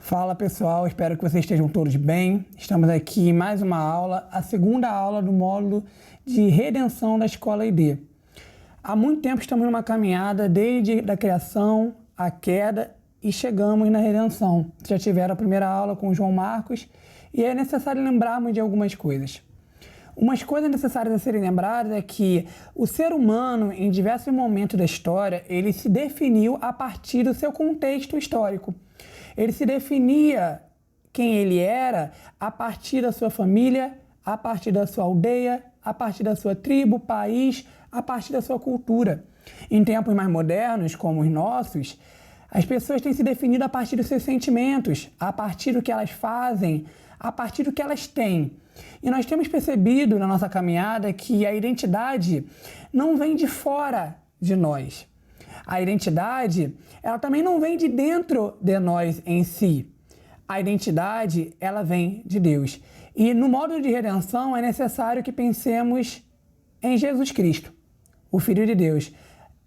Fala pessoal, espero que vocês estejam todos bem. Estamos aqui em mais uma aula, a segunda aula do módulo de redenção da Escola ID. Há muito tempo estamos numa caminhada desde a criação, a queda e chegamos na redenção. Já tiveram a primeira aula com o João Marcos e é necessário lembrarmos de algumas coisas. Umas coisas necessárias a serem lembradas é que o ser humano, em diversos momentos da história, ele se definiu a partir do seu contexto histórico. Ele se definia quem ele era a partir da sua família, a partir da sua aldeia, a partir da sua tribo, país, a partir da sua cultura. Em tempos mais modernos, como os nossos, as pessoas têm se definido a partir dos seus sentimentos, a partir do que elas fazem, a partir do que elas têm. E nós temos percebido na nossa caminhada que a identidade não vem de fora de nós. A identidade, ela também não vem de dentro de nós em si. A identidade, ela vem de Deus. E no módulo de redenção é necessário que pensemos em Jesus Cristo, o Filho de Deus.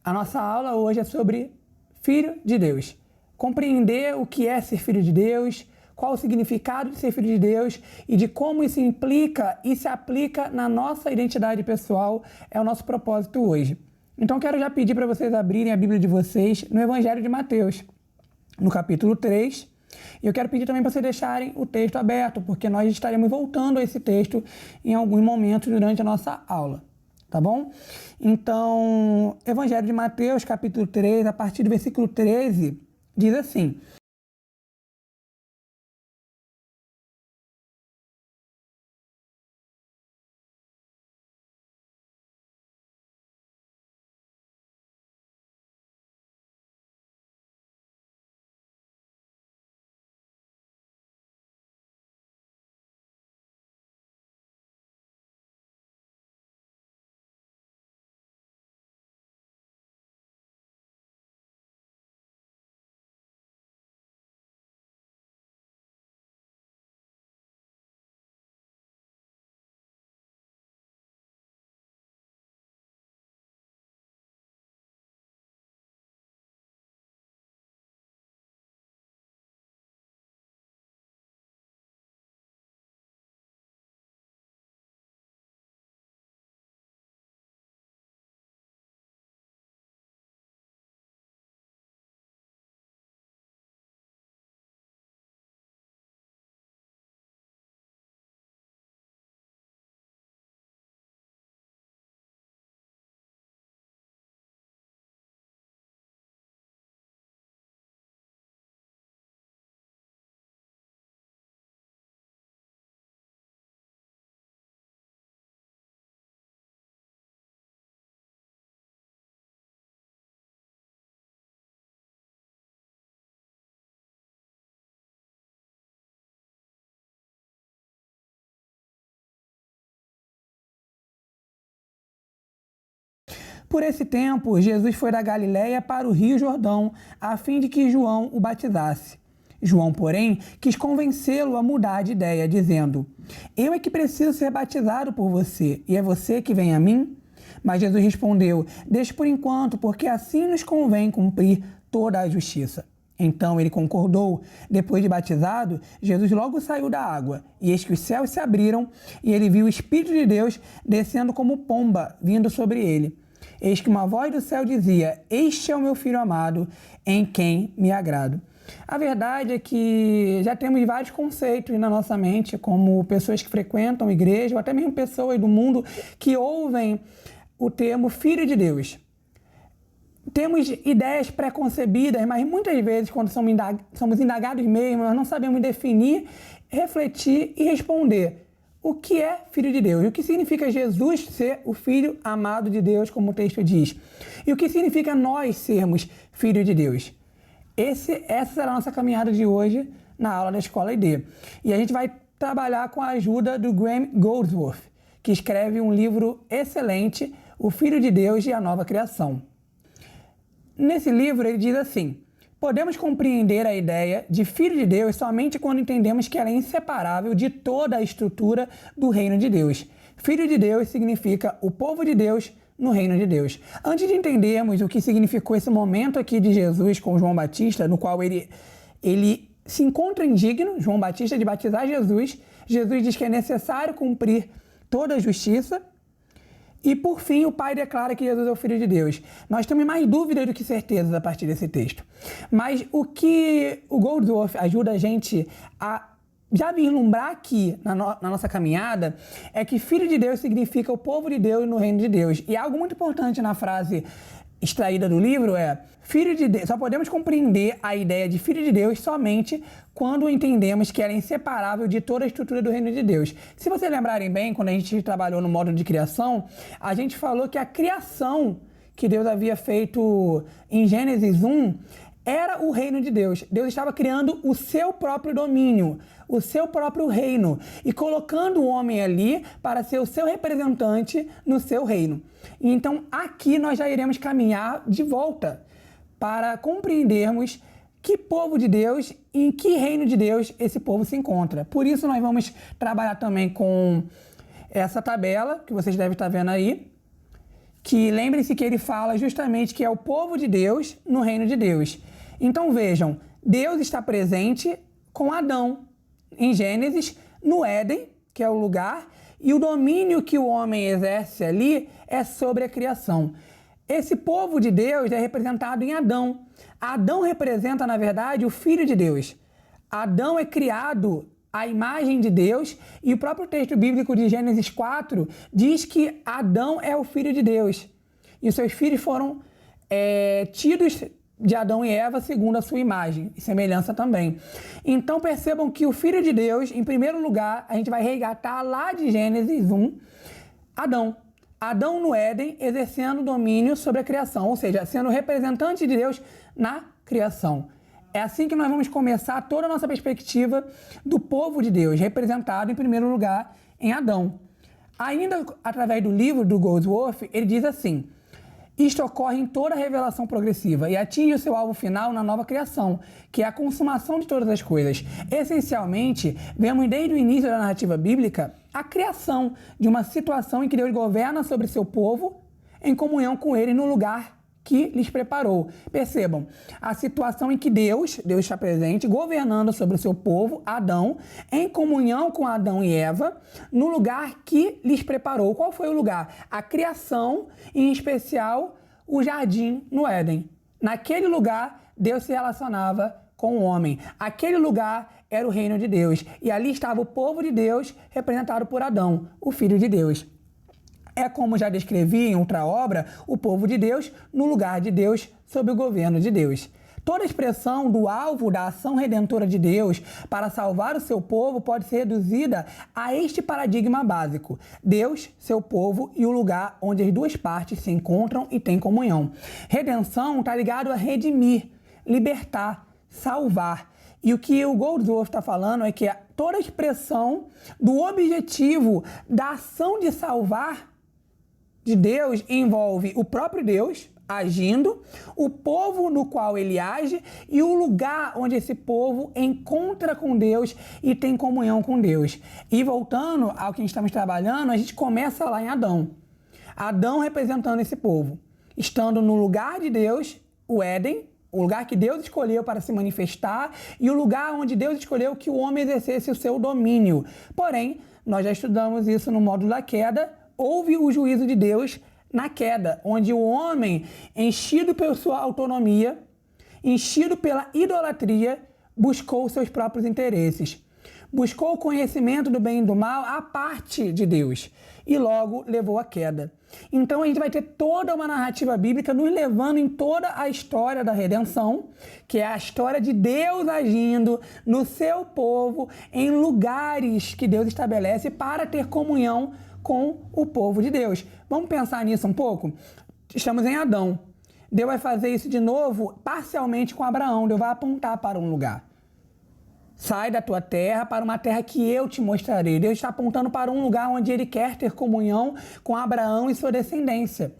A nossa aula hoje é sobre Filho de Deus. Compreender o que é ser Filho de Deus, qual o significado de ser Filho de Deus e de como isso implica e se aplica na nossa identidade pessoal é o nosso propósito hoje. Então quero já pedir para vocês abrirem a Bíblia de vocês no Evangelho de Mateus, no capítulo 3. E eu quero pedir também para vocês deixarem o texto aberto, porque nós estaremos voltando a esse texto em alguns momentos durante a nossa aula, tá bom? Então, Evangelho de Mateus, capítulo 3, a partir do versículo 13, diz assim: Por esse tempo, Jesus foi da Galiléia para o Rio Jordão, a fim de que João o batizasse. João, porém, quis convencê-lo a mudar de ideia, dizendo: Eu é que preciso ser batizado por você, e é você que vem a mim? Mas Jesus respondeu: Deixe por enquanto, porque assim nos convém cumprir toda a justiça. Então ele concordou. Depois de batizado, Jesus logo saiu da água, e eis que os céus se abriram, e ele viu o Espírito de Deus descendo como pomba, vindo sobre ele. Eis que uma voz do céu dizia: Este é o meu Filho amado, em quem me agrado. A verdade é que já temos vários conceitos na nossa mente, como pessoas que frequentam a igreja, ou até mesmo pessoas do mundo que ouvem o termo Filho de Deus. Temos ideias preconcebidas, mas muitas vezes, quando somos indagados mesmo, nós não sabemos definir, refletir e responder. O que é Filho de Deus? E o que significa Jesus ser o Filho amado de Deus, como o texto diz? E o que significa nós sermos Filho de Deus? Essa será a nossa caminhada de hoje na aula da Escola ID. E a gente vai trabalhar com a ajuda do Graham Goldsworth, que escreve um livro excelente, O Filho de Deus e a Nova Criação. Nesse livro ele diz assim: podemos compreender a ideia de Filho de Deus somente quando entendemos que ela é inseparável de toda a estrutura do reino de Deus. Filho de Deus significa o povo de Deus no reino de Deus. Antes de entendermos o que significou esse momento aqui de Jesus com João Batista, no qual ele se encontra indigno, João Batista, de batizar Jesus. Jesus diz que é necessário cumprir toda a justiça. E, por fim, o Pai declara que Jesus é o Filho de Deus. Nós temos mais dúvidas do que certezas a partir desse texto. Mas o que o Goldsworth ajuda a gente a já vislumbrar aqui na nossa caminhada é que Filho de Deus significa o povo de Deus no reino de Deus. E algo muito importante na frase extraída do livro é: Filho de Deus. Só podemos compreender a ideia de Filho de Deus somente quando entendemos que ela é inseparável de toda a estrutura do reino de Deus. Se vocês lembrarem bem, quando a gente trabalhou no módulo de criação, a gente falou que a criação que Deus havia feito em Gênesis 1 era o reino de Deus. Deus estava criando o seu próprio domínio, o seu próprio reino, e colocando o homem ali para ser o seu representante no seu reino. Então, aqui nós já iremos caminhar de volta para compreendermos que povo de Deus e em que reino de Deus esse povo se encontra. Por isso, nós vamos trabalhar também com essa tabela que vocês devem estar vendo aí, que lembre-se que ele fala justamente que é o povo de Deus no reino de Deus. Então vejam, Deus está presente com Adão em Gênesis, no Éden, que é o lugar, e o domínio que o homem exerce ali é sobre a criação. Esse povo de Deus é representado em Adão. Adão representa, na verdade, o Filho de Deus. Adão é criado à imagem de Deus, e o próprio texto bíblico de Gênesis 4 diz que Adão é o Filho de Deus. E os seus filhos foram tidos de Adão e Eva segundo a sua imagem e semelhança também. Então percebam que o Filho de Deus, em primeiro lugar, a gente vai resgatar lá de Gênesis 1, Adão. Adão no Éden exercendo domínio sobre a criação, ou seja, sendo representante de Deus na criação. É assim que nós vamos começar toda a nossa perspectiva do povo de Deus, representado em primeiro lugar em Adão. Ainda através do livro do Goldsworth, ele diz assim: isto ocorre em toda a revelação progressiva e atinge o seu alvo final na nova criação, que é a consumação de todas as coisas. Essencialmente, vemos desde o início da narrativa bíblica a criação de uma situação em que Deus governa sobre seu povo em comunhão com ele no lugar que lhes preparou. Percebam, a situação em que Deus está presente, governando sobre o seu povo, Adão, em comunhão com Adão e Eva, no lugar que lhes preparou. Qual foi o lugar? A criação, em especial o jardim no Éden. Naquele lugar, Deus se relacionava com o homem. Aquele lugar era o reino de Deus. E ali estava o povo de Deus, representado por Adão, o Filho de Deus. É como já descrevi em outra obra, o povo de Deus no lugar de Deus, sob o governo de Deus. Toda expressão do alvo da ação redentora de Deus para salvar o seu povo pode ser reduzida a este paradigma básico: Deus, seu povo e o lugar onde as duas partes se encontram e têm comunhão. Redenção está ligado a redimir, libertar, salvar. E o que o Goldsworth está falando é que toda expressão do objetivo da ação de salvar de Deus envolve o próprio Deus agindo, o povo no qual ele age e o lugar onde esse povo encontra com Deus e tem comunhão com Deus. E voltando ao que estamos trabalhando, a gente começa lá em Adão. Adão representando esse povo, estando no lugar de Deus, o Éden, o lugar que Deus escolheu para se manifestar e o lugar onde Deus escolheu que o homem exercesse o seu domínio. Porém, nós já estudamos isso no módulo da queda. Houve o juízo de Deus na queda, onde o homem, enchido pela sua autonomia, enchido pela idolatria, buscou seus próprios interesses. Buscou o conhecimento do bem e do mal à parte de Deus e logo levou à queda. Então a gente vai ter toda uma narrativa bíblica nos levando em toda a história da redenção, que é a história de Deus agindo no seu povo em lugares que Deus estabelece para ter comunhão com o povo de Deus. Vamos pensar nisso um pouco? Estamos em Adão. Deus vai fazer isso de novo parcialmente com Abraão. Deus vai apontar para um lugar. Sai da tua terra para uma terra que eu te mostrarei. Deus está apontando para um lugar onde ele quer ter comunhão com Abraão e sua descendência.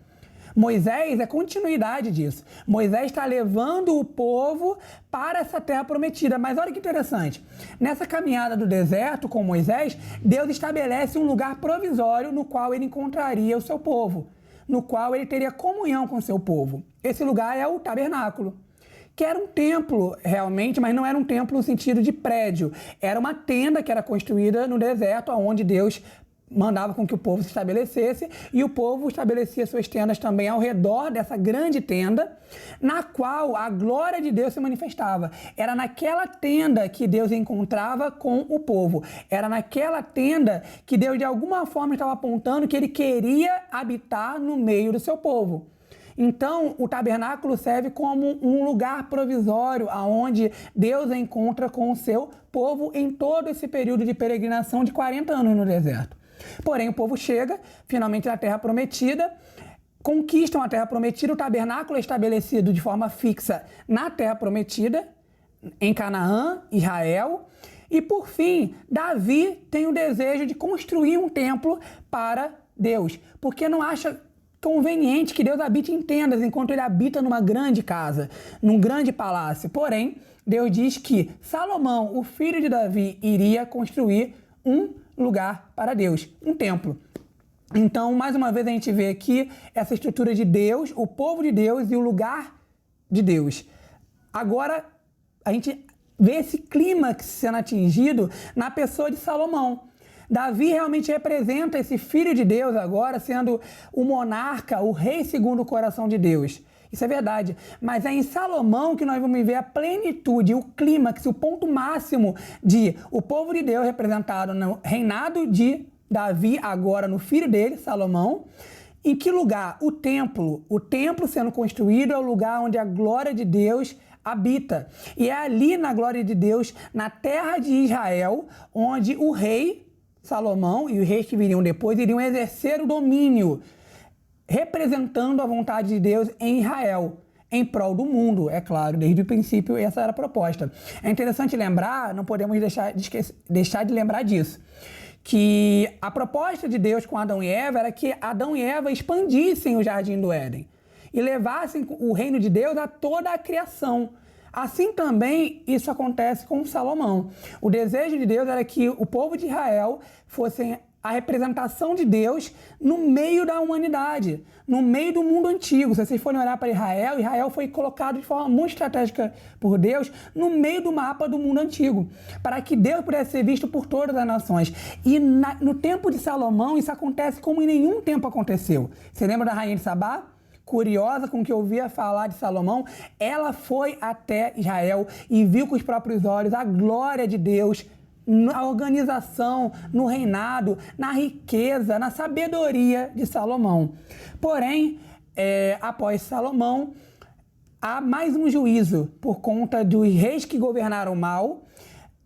Moisés é continuidade disso. Moisés está levando o povo para essa terra prometida. Mas olha que interessante. Nessa caminhada do deserto com Moisés, Deus estabelece um lugar provisório no qual ele encontraria o seu povo, no qual ele teria comunhão com o seu povo. Esse lugar é o tabernáculo, que era um templo realmente, mas não era um templo no sentido de prédio. Era uma tenda que era construída no deserto, onde Deus mandava com que o povo se estabelecesse, e o povo estabelecia suas tendas também ao redor dessa grande tenda, na qual a glória de Deus se manifestava. Era naquela tenda que Deus encontrava com o povo. Era naquela tenda que Deus, de alguma forma, estava apontando que ele queria habitar no meio do seu povo. Então, o tabernáculo serve como um lugar provisório aonde Deus encontra com o seu povo em todo esse período de peregrinação de 40 anos no deserto. Porém, o povo chega, finalmente, na Terra Prometida, conquistam a Terra Prometida, o tabernáculo é estabelecido de forma fixa na Terra Prometida, em Canaã, Israel, e, por fim, Davi tem o desejo de construir um templo para Deus, porque não acha conveniente que Deus habite em tendas, enquanto ele habita numa grande casa, num grande palácio. Porém, Deus diz que Salomão, o filho de Davi, iria construir um lugar para Deus, um templo. Então, mais uma vez, a gente vê aqui essa estrutura de Deus, o povo de Deus e o lugar de Deus. Agora, a gente vê esse clímax sendo atingido na pessoa de Salomão. Davi realmente representa esse filho de Deus agora, sendo o monarca, o rei segundo o coração de Deus. Isso é verdade, mas é em Salomão que nós vamos ver a plenitude, o clímax, o ponto máximo de o povo de Deus representado no reinado de Davi, agora no filho dele, Salomão. Em que lugar? O templo sendo construído é o lugar onde a glória de Deus habita. E é ali na glória de Deus, na terra de Israel, onde o rei Salomão e os reis que viriam depois iriam exercer o domínio, representando a vontade de Deus em Israel, em prol do mundo, é claro, desde o princípio essa era a proposta. É interessante lembrar, não podemos deixar de lembrar disso, que a proposta de Deus com Adão e Eva era que Adão e Eva expandissem o jardim do Éden e levassem o reino de Deus a toda a criação. Assim também isso acontece com Salomão. O desejo de Deus era que o povo de Israel fosse a representação de Deus no meio da humanidade, no meio do mundo antigo. Se vocês forem olhar para Israel, Israel foi colocado de forma muito estratégica por Deus no meio do mapa do mundo antigo, para que Deus pudesse ser visto por todas as nações. E no tempo de Salomão, isso acontece como em nenhum tempo aconteceu. Você lembra da rainha de Sabá? Curiosa com o que ouvia falar de Salomão, ela foi até Israel e viu com os próprios olhos a glória de Deus na organização, no reinado, na riqueza, na sabedoria de Salomão. Porém, após Salomão, há mais um juízo por conta dos reis que governaram mal,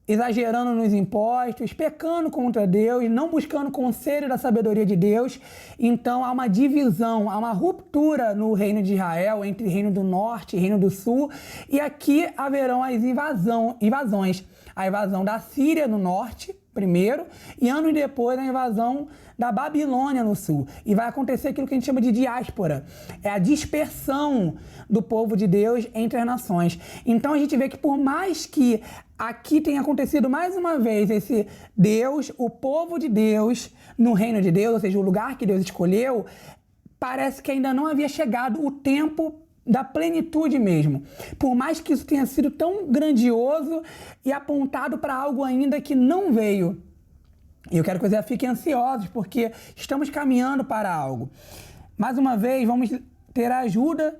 exagerando nos impostos, pecando contra Deus, não buscando conselho da sabedoria de Deus. Então há uma divisão, há uma ruptura no reino de Israel entre reino do norte e reino do sul, e aqui haverão as invasões. A invasão da Síria no norte, primeiro, e anos depois a invasão da Babilônia no sul. E vai acontecer aquilo que a gente chama de diáspora. É a dispersão do povo de Deus entre as nações. Então a gente vê que por mais que aqui tenha acontecido mais uma vez esse Deus, o povo de Deus no reino de Deus, ou seja, o lugar que Deus escolheu, parece que ainda não havia chegado o tempo da plenitude mesmo. Por mais que isso tenha sido tão grandioso e apontado para algo ainda que não veio. E eu quero que vocês fiquem ansiosos, porque estamos caminhando para algo. Mais uma vez, vamos ter a ajuda,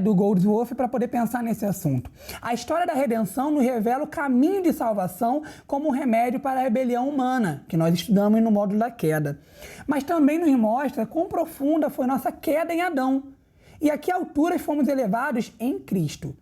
do Goldsworth para poder pensar nesse assunto. A história da redenção nos revela o caminho de salvação como um remédio para a rebelião humana, que nós estudamos no módulo da queda. Mas também nos mostra quão profunda foi nossa queda em Adão e a que alturas fomos elevados em Cristo.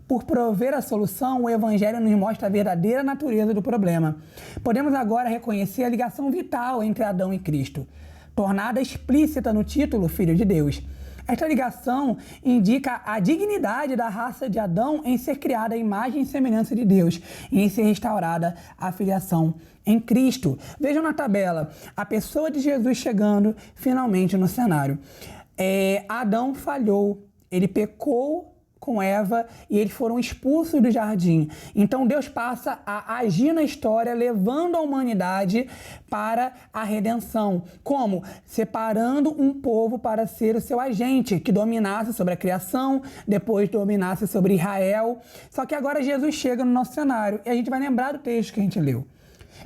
Por prover a solução, o Evangelho nos mostra a verdadeira natureza do problema. Podemos agora reconhecer a ligação vital entre Adão e Cristo, tornada explícita no título Filho de Deus. Esta ligação indica a dignidade da raça de Adão em ser criada à imagem e semelhança de Deus e em ser restaurada a filiação em Cristo. Vejam na tabela, a pessoa de Jesus chegando finalmente no cenário. Adão falhou, ele pecou com Eva e eles foram expulsos do jardim. Então Deus passa a agir na história, levando a humanidade para a redenção. Como? Separando um povo para ser o seu agente, que dominasse sobre a criação, depois dominasse sobre Israel. Só que agora Jesus chega no nosso cenário e a gente vai lembrar do texto que a gente leu.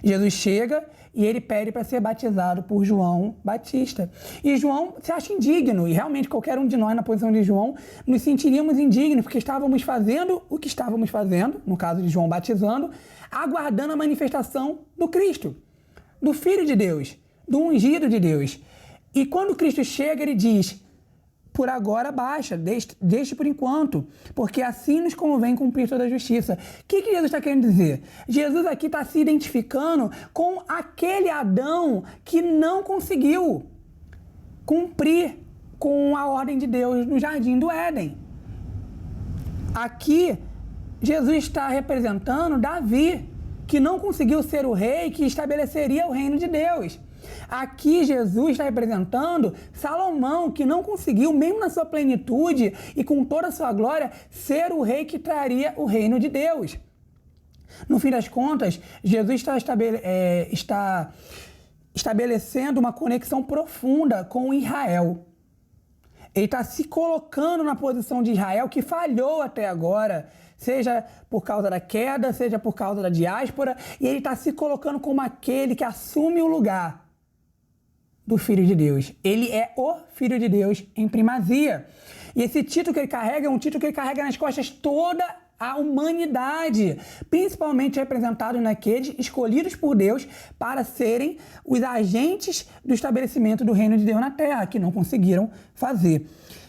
Jesus chega e ele pede para ser batizado por João Batista. E João se acha indigno, e realmente qualquer um de nós na posição de João nos sentiríamos indignos, porque estávamos fazendo o que estávamos fazendo, no caso de João batizando, aguardando a manifestação do Cristo, do Filho de Deus, do ungido de Deus. E quando Cristo chega, ele diz: por agora baixa, deixe por enquanto, porque assim nos convém cumprir toda a justiça. O que Jesus está querendo dizer? Jesus aqui está se identificando com aquele Adão que não conseguiu cumprir com a ordem de Deus no jardim do Éden. Aqui, Jesus está representando Davi, que não conseguiu ser o rei que estabeleceria o reino de Deus. Aqui Jesus está representando Salomão, que não conseguiu, mesmo na sua plenitude e com toda a sua glória, ser o rei que traria o reino de Deus. No fim das contas, Jesus está estabelecendo uma conexão profunda com Israel. Ele está se colocando na posição de Israel, que falhou até agora, seja por causa da queda, seja por causa da diáspora, e ele está se colocando como aquele que assume o lugar do Filho de Deus. Ele é o Filho de Deus em primazia. E esse título que ele carrega é um título que ele carrega nas costas toda a humanidade, principalmente representados naqueles escolhidos por Deus para serem os agentes do estabelecimento do reino de Deus na terra, que não conseguiram fazer.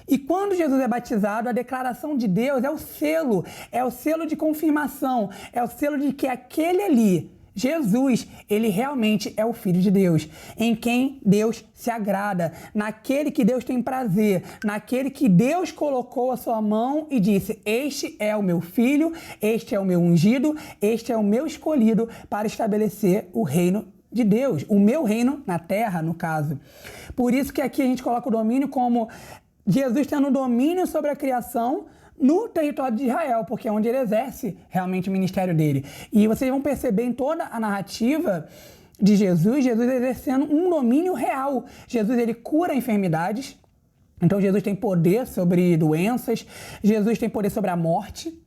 E quando Jesus é batizado, a declaração de Deus é o selo de confirmação, é o selo de que aquele ali, Jesus, ele realmente é o Filho de Deus, em quem Deus se agrada, naquele que Deus tem prazer, naquele que Deus colocou a sua mão e disse: este é o meu filho, este é o meu ungido, este é o meu escolhido para estabelecer o reino de Deus, o meu reino na terra, no caso. Por isso que aqui a gente coloca o domínio como Jesus tendo domínio sobre a criação no território de Israel, porque é onde ele exerce realmente o ministério dele. E vocês vão perceber em toda a narrativa de Jesus exercendo um domínio real. Jesus, ele cura enfermidades, então Jesus tem poder sobre doenças, Jesus tem poder sobre a morte,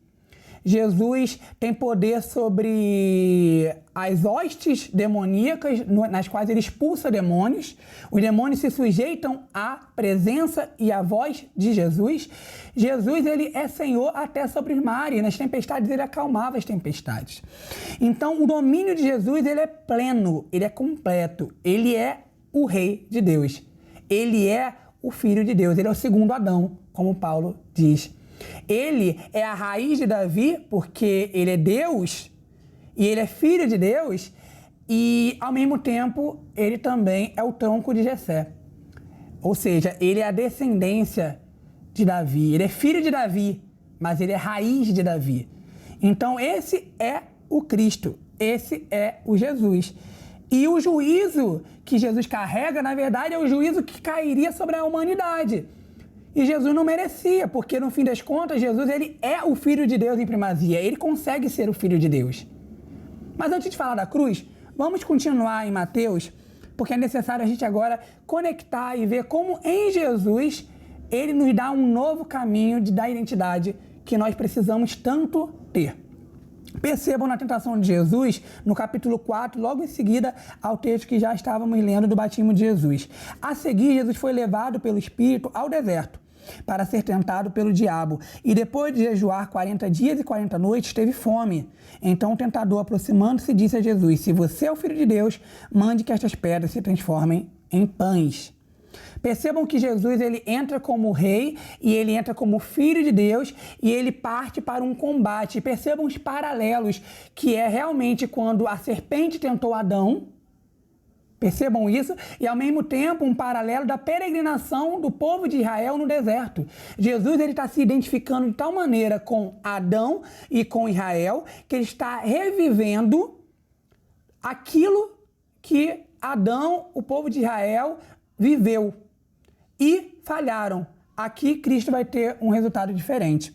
Jesus tem poder sobre as hostes demoníacas, nas quais ele expulsa demônios. Os demônios se sujeitam à presença e à voz de Jesus. Jesus, ele é Senhor até sobre os mares. Nas tempestades, ele acalmava as tempestades. Então, o domínio de Jesus, ele é pleno, ele é completo. Ele é o Rei de Deus. Ele é o Filho de Deus. Ele é o segundo Adão, como Paulo diz. Ele é a raiz de Davi, porque ele é Deus e ele é filho de Deus, e ao mesmo tempo ele também é o tronco de Jessé. Ou seja, ele é a descendência de Davi, ele é filho de Davi, mas ele é raiz de Davi. Então esse é o Cristo, esse é o Jesus. E o juízo que Jesus carrega, na verdade, é o juízo que cairia sobre a humanidade. E Jesus não merecia, porque no fim das contas, Jesus, ele é o Filho de Deus em primazia. Ele consegue ser o Filho de Deus. Mas antes de falar da cruz, vamos continuar em Mateus, porque é necessário a gente agora conectar e ver como em Jesus ele nos dá um novo caminho da identidade que nós precisamos tanto ter. Percebam na tentação de Jesus, no capítulo 4, logo em seguida ao texto que já estávamos lendo do batismo de Jesus. A seguir, Jesus foi levado pelo Espírito ao deserto para ser tentado pelo diabo. E depois de jejuar 40 dias e 40 noites, teve fome. Então o tentador, aproximando-se, disse a Jesus: se você é o Filho de Deus, mande que estas pedras se transformem em pães. Percebam que Jesus, ele entra como rei e ele entra como filho de Deus e ele parte para um combate. Percebam os paralelos, que é realmente quando a serpente tentou Adão. Percebam isso? E ao mesmo tempo um paralelo da peregrinação do povo de Israel no deserto. Jesus, ele está se identificando de tal maneira com Adão e com Israel que ele está revivendo aquilo que Adão, o povo de Israel, viveu e falharam. Aqui Cristo vai ter um resultado diferente.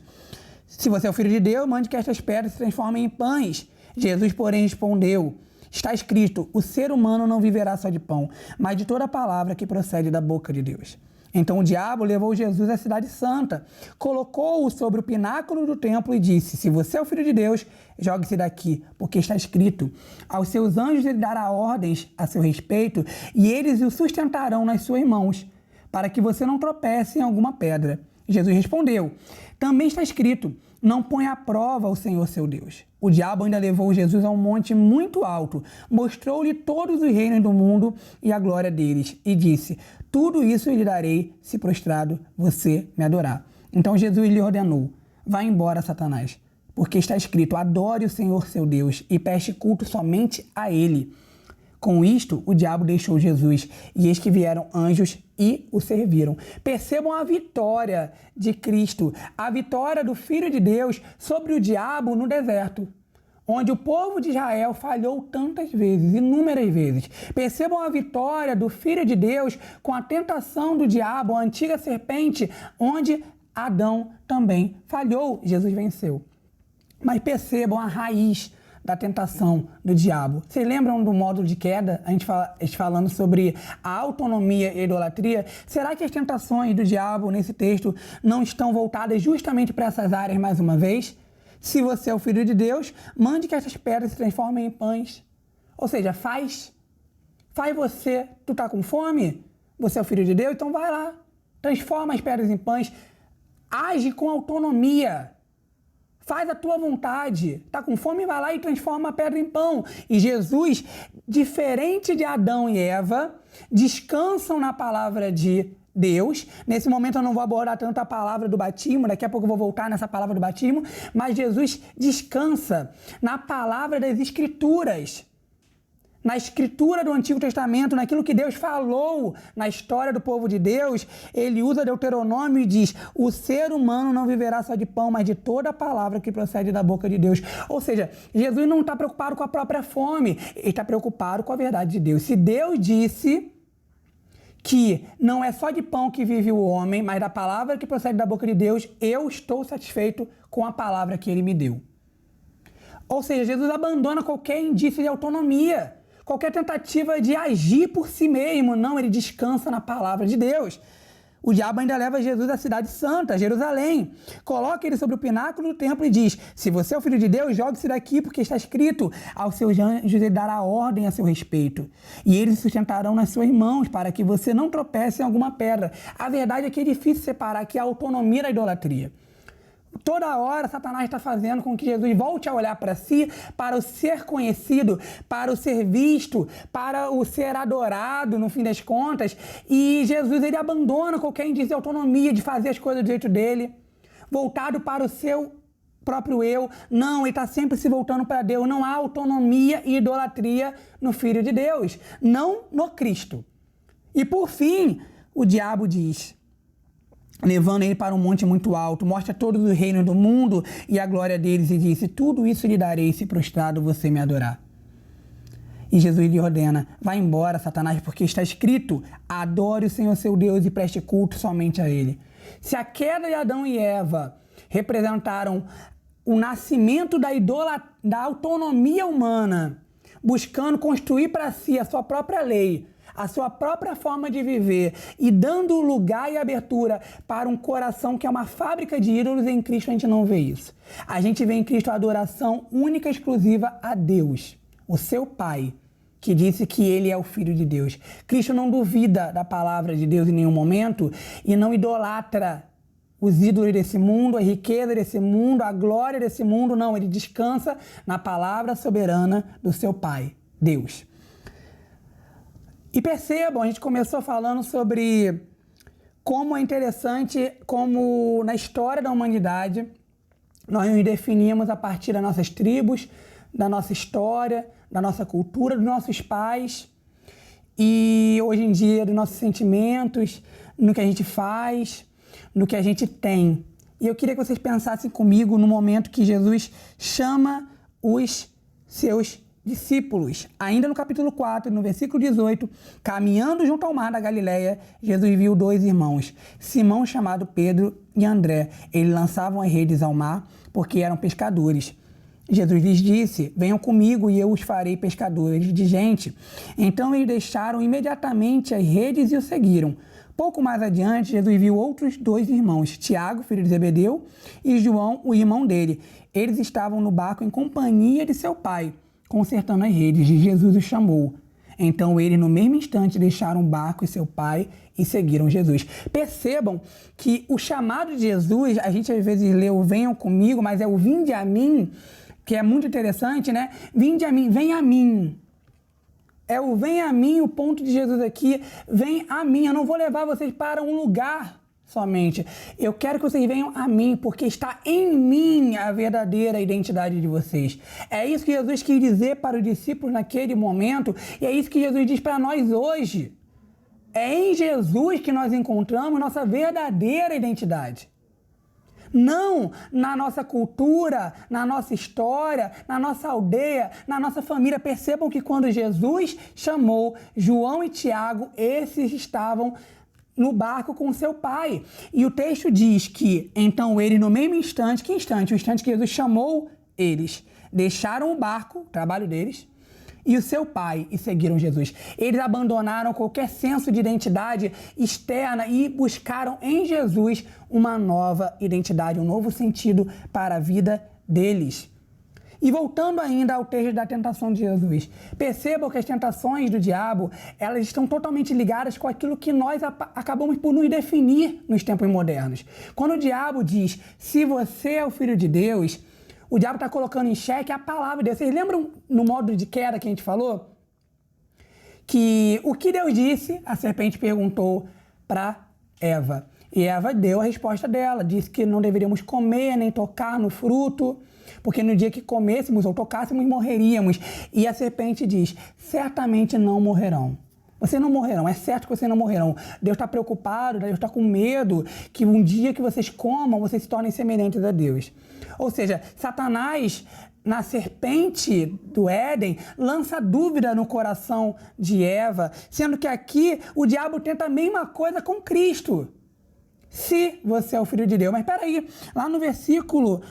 Se você é o Filho de Deus, mande que estas pedras se transformem em pães. Jesus, porém, respondeu: está escrito, o ser humano não viverá só de pão, mas de toda palavra que procede da boca de Deus. Então o diabo levou Jesus à cidade santa, colocou-o sobre o pináculo do templo e disse: se você é o Filho de Deus, jogue-se daqui, porque está escrito, aos seus anjos ele dará ordens a seu respeito, e eles o sustentarão nas suas mãos, para que você não tropece em alguma pedra. Jesus respondeu: também está escrito, não ponha à prova o Senhor seu Deus. O diabo ainda levou Jesus a um monte muito alto, mostrou-lhe todos os reinos do mundo e a glória deles, e disse: tudo isso eu lhe darei, se prostrado você me adorar. Então Jesus lhe ordenou: vá embora, Satanás, porque está escrito, adore o Senhor seu Deus e preste culto somente a ele. Com isto, o diabo deixou Jesus, e eis que vieram anjos e o serviram. Percebam a vitória de Cristo, a vitória do Filho de Deus sobre o diabo no deserto, onde o povo de Israel falhou tantas vezes, inúmeras vezes. Percebam a vitória do Filho de Deus com a tentação do diabo, a antiga serpente, onde Adão também falhou, Jesus venceu. Mas percebam a raiz da tentação do diabo. Vocês lembram do módulo de queda? A gente falando sobre a autonomia e a idolatria. Será que as tentações do diabo nesse texto não estão voltadas justamente para essas áreas mais uma vez? Se você é o Filho de Deus, mande que essas pedras se transformem em pães. Ou seja, faz você. Tu tá com fome? Você é o Filho de Deus? Então vai lá. Transforma as pedras em pães. Age com autonomia. Faz a tua vontade. Tá com fome? Vai lá e transforma a pedra em pão. E Jesus, diferente de Adão e Eva, descansam na palavra de Deus. Nesse momento eu não vou abordar tanto a palavra do batismo, daqui a pouco eu vou voltar nessa palavra do batismo, mas Jesus descansa na palavra das Escrituras. Na escritura do Antigo Testamento, naquilo que Deus falou na história do povo de Deus, ele usa Deuteronômio e diz: o ser humano não viverá só de pão, mas de toda a palavra que procede da boca de Deus. Ou seja, Jesus não está preocupado com a própria fome, ele está preocupado com a verdade de Deus. Se Deus disse que não é só de pão que vive o homem, mas da palavra que procede da boca de Deus, eu estou satisfeito com a palavra que ele me deu. Ou seja, Jesus abandona qualquer indício de autonomia, qualquer tentativa de agir por si mesmo. Não, ele descansa na palavra de Deus. O diabo ainda leva Jesus à cidade santa, Jerusalém. Coloca ele sobre o pináculo do templo e diz: se você é o Filho de Deus, jogue-se daqui, porque está escrito, aos seus anjos ele dará ordem a seu respeito. E eles sustentarão nas suas mãos, para que você não tropece em alguma pedra. A verdade é que é difícil separar aqui a autonomia da idolatria. Toda hora Satanás está fazendo com que Jesus volte a olhar para si, para o ser conhecido, para o ser visto, para o ser adorado, no fim das contas. E Jesus, ele abandona qualquer indício de autonomia, de fazer as coisas do jeito dele, voltado para o seu próprio eu. Não, ele está sempre se voltando para Deus. Não há autonomia e idolatria no Filho de Deus, não no Cristo. E por fim, o diabo diz, levando ele para um monte muito alto, mostra todos os reinos do mundo e a glória deles, e disse: tudo isso lhe darei, se prostrado você me adorar. E Jesus lhe ordena: vá embora, Satanás, porque está escrito, adore o Senhor seu Deus e preste culto somente a ele. Se a queda de Adão e Eva representaram o nascimento da autonomia humana, buscando construir para si a sua própria lei, a sua própria forma de viver e dando lugar e abertura para um coração que é uma fábrica de ídolos, em Cristo a gente não vê isso. A gente vê em Cristo a adoração única e exclusiva a Deus, o seu Pai, que disse que ele é o Filho de Deus. Cristo não duvida da palavra de Deus em nenhum momento e não idolatra os ídolos desse mundo, a riqueza desse mundo, a glória desse mundo. Não, ele descansa na palavra soberana do seu Pai, Deus. E percebam, a gente começou falando sobre como é interessante, como na história da humanidade, nós nos definimos a partir das nossas tribos, da nossa história, da nossa cultura, dos nossos pais, e hoje em dia dos nossos sentimentos, no que a gente faz, no que a gente tem. E eu queria que vocês pensassem comigo no momento que Jesus chama os seus discípulos, ainda no capítulo 4, no versículo 18, caminhando junto ao mar da Galileia, Jesus viu 2 irmãos, Simão, chamado Pedro, e André. Eles lançavam as redes ao mar, porque eram pescadores. Jesus lhes disse: venham comigo e eu os farei pescadores de gente. Então eles deixaram imediatamente as redes e o seguiram. Pouco mais adiante, Jesus viu outros 2 irmãos, Tiago, filho de Zebedeu, e João, o irmão dele. Eles estavam no barco em companhia de seu pai, consertando as redes, e Jesus os chamou. Então eles, no mesmo instante, deixaram o barco e seu pai e seguiram Jesus. Percebam que o chamado de Jesus, a gente às vezes lê o venham comigo, mas é o vinde a mim, que é muito interessante, né? Vinde a mim, vem a mim. É o vem a mim, o ponto de Jesus aqui, vem a mim. Eu não vou levar vocês para um lugar somente. Eu quero que vocês venham a mim, porque está em mim a verdadeira identidade de vocês. É isso que Jesus quis dizer para os discípulos naquele momento, e é isso que Jesus diz para nós hoje. É em Jesus que nós encontramos nossa verdadeira identidade. Não na nossa cultura, na nossa história, na nossa aldeia, na nossa família. Percebam que quando Jesus chamou João e Tiago, esses estavam no barco com seu pai. E o texto diz que, então, eles no mesmo instante, que instante? O instante que Jesus chamou eles, deixaram o barco, o trabalho deles, e o seu pai, e seguiram Jesus. Eles abandonaram qualquer senso de identidade externa e buscaram em Jesus uma nova identidade, um novo sentido para a vida deles. E voltando ainda ao texto da tentação de Jesus, percebam que as tentações do diabo, elas estão totalmente ligadas com aquilo que nós acabamos por nos definir nos tempos modernos. Quando o diabo diz, se você é o filho de Deus, o diabo está colocando em xeque a palavra de Deus. Vocês lembram no modo de queda que a gente falou? Que o que Deus disse, a serpente perguntou para Eva. E Eva deu a resposta dela. Disse que não deveríamos comer nem tocar no fruto, porque no dia que comêssemos ou tocássemos, morreríamos. E a serpente diz, certamente não morrerão. Vocês não morrerão, é certo que vocês não morrerão. Deus está preocupado, Deus está com medo que um dia que vocês comam, vocês se tornem semelhantes a Deus. Ou seja, Satanás, na serpente do Éden, lança dúvida no coração de Eva, sendo que aqui o diabo tenta a mesma coisa com Cristo. Se você é o filho de Deus. Mas peraí, lá no versículo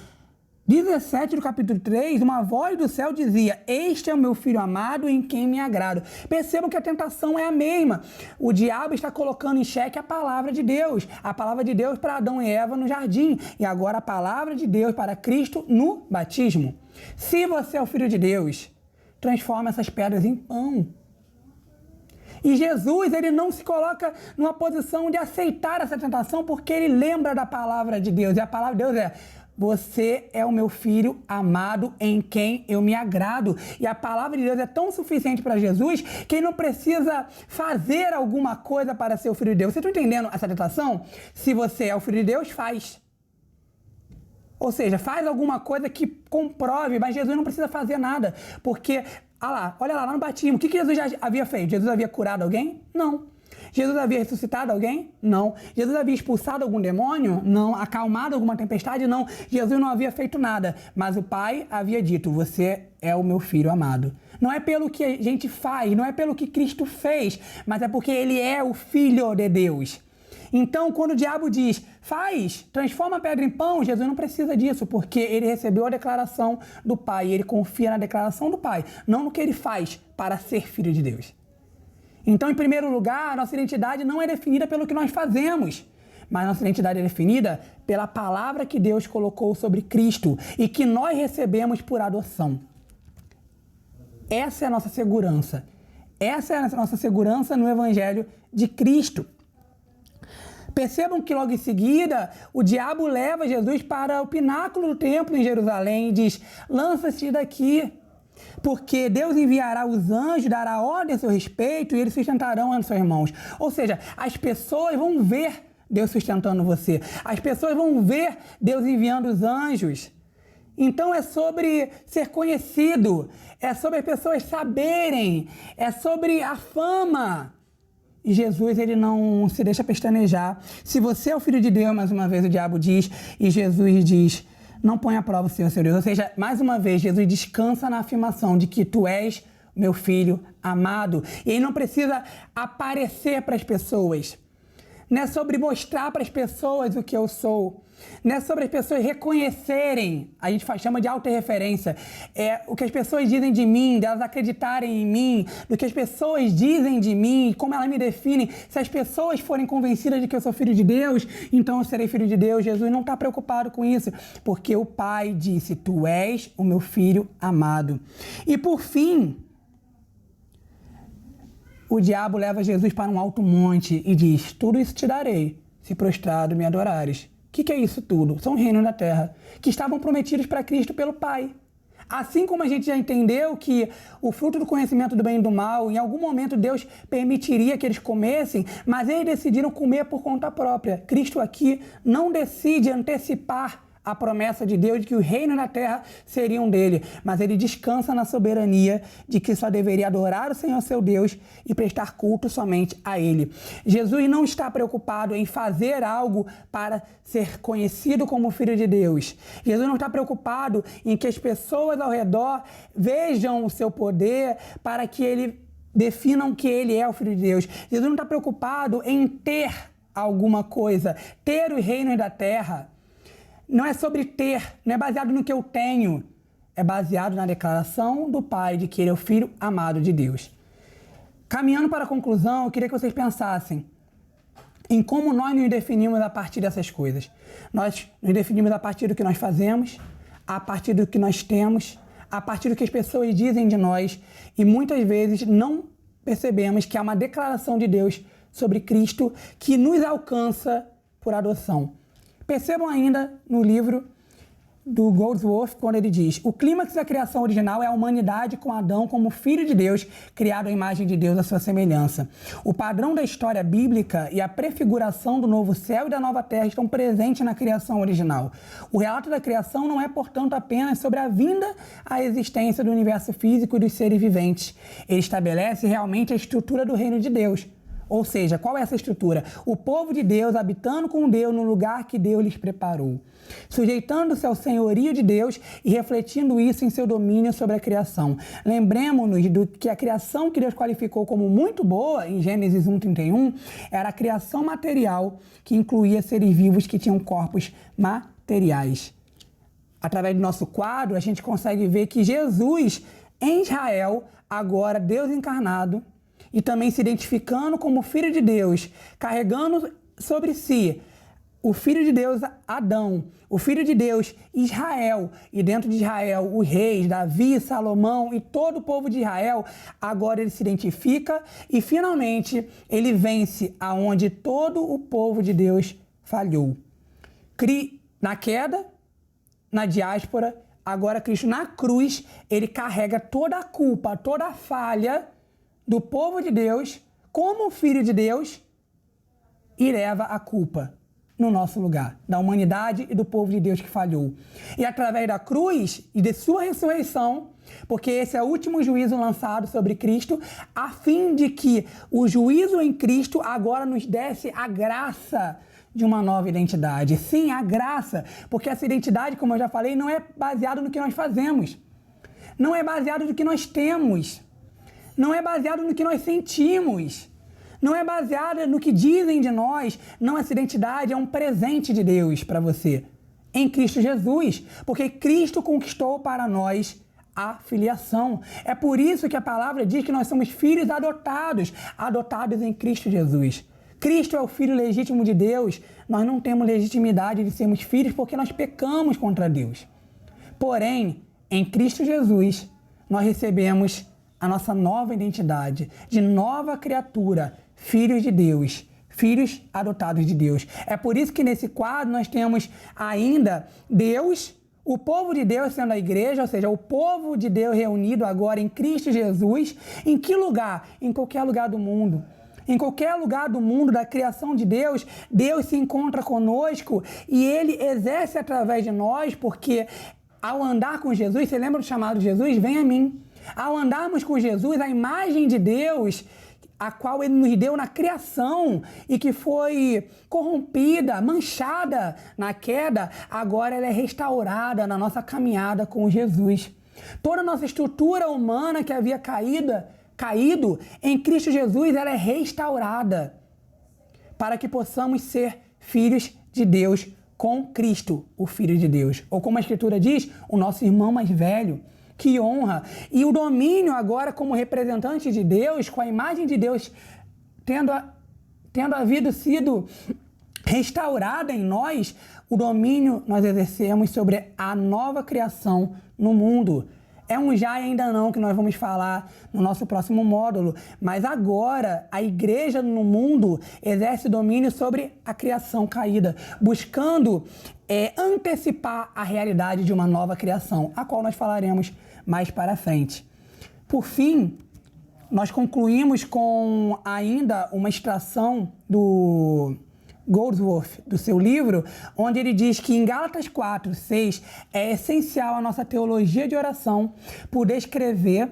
17 do capítulo 3, uma voz do céu dizia, este é o meu filho amado em quem me agrado. Percebam que a tentação é a mesma. O diabo está colocando em xeque a palavra de Deus. A palavra de Deus para Adão e Eva no jardim. E agora a palavra de Deus para Cristo no batismo. Se você é o filho de Deus, transforma essas pedras em pão. E Jesus, ele não se coloca numa posição de aceitar essa tentação porque ele lembra da palavra de Deus. E a palavra de Deus é, você é o meu filho amado em quem eu me agrado. E a palavra de Deus é tão suficiente para Jesus que ele não precisa fazer alguma coisa para ser o filho de Deus. Vocês estão entendendo essa tentação? Se você é o filho de Deus, faz. Ou seja, faz alguma coisa que comprove, mas Jesus não precisa fazer nada. Porque, olha lá no batismo, o que Jesus já havia feito? Jesus havia curado alguém? Não. Jesus havia ressuscitado alguém? Não. Jesus havia expulsado algum demônio? Não. Acalmado alguma tempestade? Não. Jesus não havia feito nada. Mas o Pai havia dito, você é o meu filho amado. Não é pelo que a gente faz, não é pelo que Cristo fez, mas é porque ele é o Filho de Deus. Então, quando o diabo diz, faz, transforma a pedra em pão, Jesus não precisa disso, porque ele recebeu a declaração do Pai, e ele confia na declaração do Pai, não no que ele faz para ser filho de Deus. Então, em primeiro lugar, nossa identidade não é definida pelo que nós fazemos, mas nossa identidade é definida pela palavra que Deus colocou sobre Cristo e que nós recebemos por adoção. Essa é a nossa segurança. Essa é a nossa segurança no Evangelho de Cristo. Percebam que logo em seguida o diabo leva Jesus para o pináculo do templo em Jerusalém e diz, lança-se daqui, porque Deus enviará os anjos, dará ordem a seu respeito e eles sustentarão a seus irmãos. Ou seja, as pessoas vão ver Deus sustentando você. As pessoas vão ver Deus enviando os anjos. Então é sobre ser conhecido, é sobre as pessoas saberem, é sobre a fama. E Jesus, ele não se deixa pestanejar. Se você é o filho de Deus, mais uma vez o diabo diz, e Jesus diz, não põe à prova o Senhor, seu Deus. Ou seja, mais uma vez, Jesus descansa na afirmação de que tu és meu filho amado. E ele não precisa aparecer para as pessoas. Não é sobre mostrar para as pessoas o que eu sou. Não é sobre as pessoas reconhecerem, a gente chama de autorreferência, é o que as pessoas dizem de mim, delas acreditarem em mim, do que as pessoas dizem de mim, como elas me definem. Se as pessoas forem convencidas de que eu sou filho de Deus, então eu serei filho de Deus. Jesus não está preocupado com isso, porque o Pai disse, tu és o meu filho amado. E por fim, o diabo leva Jesus para um alto monte e diz, tudo isso te darei, se prostrado me adorares. O que é isso tudo? São reinos da terra, que estavam prometidos para Cristo pelo Pai. Assim como a gente já entendeu que o fruto do conhecimento do bem e do mal, em algum momento Deus permitiria que eles comessem, mas eles decidiram comer por conta própria. Cristo aqui não decide antecipar a promessa de Deus de que o reino da terra seriam dele, mas ele descansa na soberania de que só deveria adorar o Senhor seu Deus e prestar culto somente a ele. Jesus não está preocupado em fazer algo para ser conhecido como filho de Deus. Jesus não está preocupado em que as pessoas ao redor vejam o seu poder para que ele definam que ele é o filho de Deus. Jesus não está preocupado em ter alguma coisa, ter os reinos da terra. Não é sobre ter, não é baseado no que eu tenho, é baseado na declaração do Pai de que ele é o Filho amado de Deus. Caminhando para a conclusão, eu queria que vocês pensassem em como nós nos definimos a partir dessas coisas. Nós nos definimos a partir do que nós fazemos, a partir do que nós temos, a partir do que as pessoas dizem de nós e muitas vezes não percebemos que há uma declaração de Deus sobre Cristo que nos alcança por adoção. Percebam ainda no livro do Goldsworth, quando ele diz, o clímax da criação original é a humanidade com Adão como filho de Deus, criado à imagem de Deus, à sua semelhança. O padrão da história bíblica e a prefiguração do novo céu e da nova terra estão presentes na criação original. O relato da criação não é, portanto, apenas sobre a vinda à existência do universo físico e dos seres viventes. Ele estabelece realmente a estrutura do reino de Deus. Ou seja, qual é essa estrutura? O povo de Deus habitando com Deus no lugar que Deus lhes preparou, sujeitando-se ao senhorio de Deus e refletindo isso em seu domínio sobre a criação. Lembremos-nos do que a criação que Deus qualificou como muito boa, em Gênesis 1:31, era a criação material que incluía seres vivos que tinham corpos materiais. Através do nosso quadro, a gente consegue ver que Jesus, em Israel, agora Deus encarnado, e também se identificando como Filho de Deus, carregando sobre si o Filho de Deus Adão, o Filho de Deus Israel, e dentro de Israel os reis Davi, Salomão e todo o povo de Israel, agora ele se identifica e finalmente ele vence aonde todo o povo de Deus falhou. Na queda, na diáspora, agora Cristo na cruz, ele carrega toda a culpa, toda a falha do povo de Deus, como filho de Deus, e leva a culpa no nosso lugar, da humanidade e do povo de Deus que falhou. E através da cruz e de sua ressurreição, porque esse é o último juízo lançado sobre Cristo, a fim de que o juízo em Cristo agora nos desse a graça de uma nova identidade. Sim, a graça, porque essa identidade, como eu já falei, não é baseada no que nós fazemos, não é baseada no que nós temos, não é baseado no que nós sentimos, não é baseada no que dizem de nós. Não, essa identidade é um presente de Deus para você, em Cristo Jesus, porque Cristo conquistou para nós a filiação. É por isso que a palavra diz que nós somos filhos adotados, adotados em Cristo Jesus. Cristo é o Filho legítimo de Deus. Nós não temos legitimidade de sermos filhos porque nós pecamos contra Deus. Porém, em Cristo Jesus, nós recebemos a nossa nova identidade, de nova criatura, filhos de Deus, filhos adotados de Deus. É por isso que nesse quadro nós temos ainda Deus, o povo de Deus sendo a igreja, ou seja, o povo de Deus reunido agora em Cristo Jesus. Em que lugar? Em qualquer lugar do mundo. Em qualquer lugar do mundo, da criação de Deus, Deus se encontra conosco e Ele exerce através de nós, porque ao andar com Jesus, você lembra do chamado de Jesus? Vem a mim. Ao andarmos com Jesus, a imagem de Deus, a qual Ele nos deu na criação e que foi corrompida, manchada na queda, agora ela é restaurada na nossa caminhada com Jesus. Toda a nossa estrutura humana que havia caído em Cristo Jesus, ela é restaurada para que possamos ser filhos de Deus com Cristo, o Filho de Deus. Ou como a Escritura diz, o nosso irmão mais velho. Que honra! E o domínio agora como representante de Deus, com a imagem de Deus tendo havido sido restaurada em nós, o domínio nós exercemos sobre a nova criação no mundo. É um já e ainda não que nós vamos falar no nosso próximo módulo, mas agora a igreja no mundo exerce domínio sobre a criação caída, buscando antecipar a realidade de uma nova criação, a qual nós falaremos mais para frente. Por fim, nós concluímos com ainda uma extração do Goldsworth, do seu livro, onde ele diz que em Gálatas 4:6 é essencial a nossa teologia de oração por descrever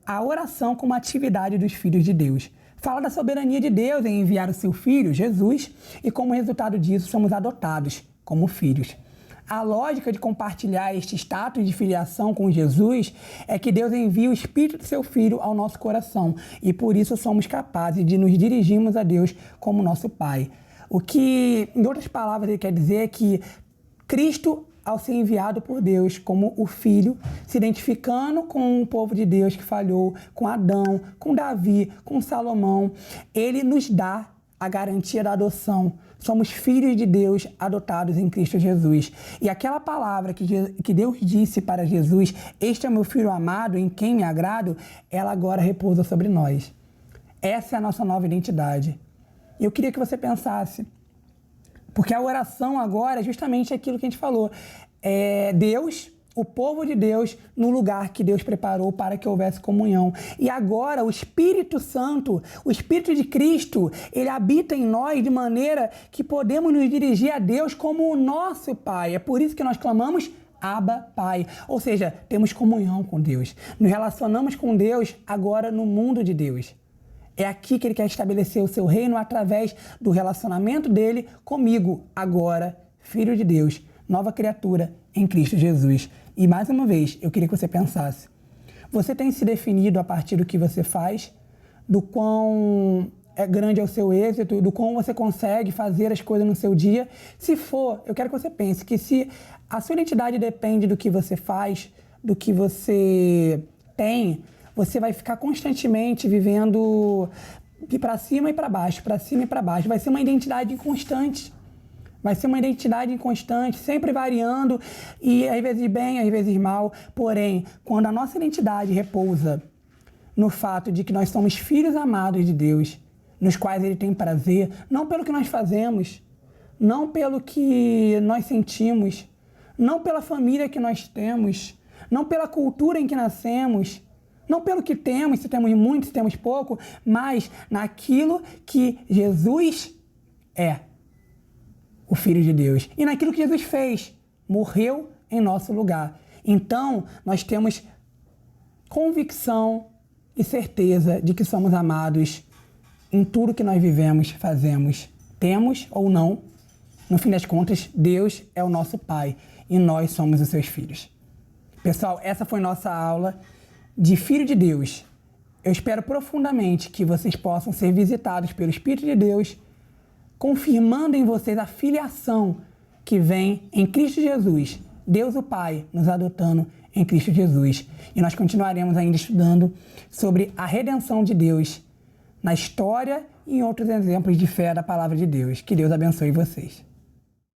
a oração como atividade dos filhos de Deus. Fala da soberania de Deus em enviar o seu Filho, Jesus, e como resultado disso somos adotados como filhos. A lógica de compartilhar este status de filiação com Jesus é que Deus envia o Espírito do seu Filho ao nosso coração e por isso somos capazes de nos dirigirmos a Deus como nosso Pai. O que, em outras palavras, ele quer dizer é que Cristo, ao ser enviado por Deus como o Filho, se identificando com o povo de Deus que falhou, com Adão, com Davi, com Salomão, ele nos dá a garantia da adoção. Somos filhos de Deus adotados em Cristo Jesus. E aquela palavra que Deus disse para Jesus, este é meu Filho amado, em quem me agrado, ela agora repousa sobre nós. Essa é a nossa nova identidade. E eu queria que você pensasse, porque a oração agora é justamente aquilo que a gente falou. É Deus, o povo de Deus, no lugar que Deus preparou para que houvesse comunhão. E agora o Espírito Santo, o Espírito de Cristo, ele habita em nós de maneira que podemos nos dirigir a Deus como o nosso Pai. É por isso que nós clamamos Abba, Pai. Ou seja, temos comunhão com Deus. Nos relacionamos com Deus agora no mundo de Deus. É aqui que ele quer estabelecer o seu reino através do relacionamento dele comigo, agora, Filho de Deus, nova criatura em Cristo Jesus. E mais uma vez, eu queria que você pensasse. Você tem se definido a partir do que você faz, do quão grande é o seu êxito, do quão você consegue fazer as coisas no seu dia? Se for, eu quero que você pense que se a sua identidade depende do que você faz, do que você tem, você vai ficar constantemente vivendo para cima e para baixo, para cima e para baixo. Vai ser uma identidade inconstante. Vai ser uma identidade inconstante, sempre variando, e às vezes bem, às vezes mal. Porém, quando a nossa identidade repousa no fato de que nós somos filhos amados de Deus, nos quais Ele tem prazer, não pelo que nós fazemos, não pelo que nós sentimos, não pela família que nós temos, não pela cultura em que nascemos, não pelo que temos, se temos muito, se temos pouco, mas naquilo que Jesus é, o Filho de Deus. E naquilo que Jesus fez, morreu em nosso lugar. Então, nós temos convicção e certeza de que somos amados em tudo que nós vivemos, fazemos, temos ou não. No fim das contas, Deus é o nosso Pai e nós somos os seus filhos. Pessoal, essa foi nossa aula de Filho de Deus. Eu espero profundamente que vocês possam ser visitados pelo Espírito de Deus, confirmando em vocês a filiação que vem em Cristo Jesus, Deus o Pai nos adotando em Cristo Jesus. E nós continuaremos ainda estudando sobre a redenção de Deus na história e em outros exemplos de fé da palavra de Deus. Que Deus abençoe vocês.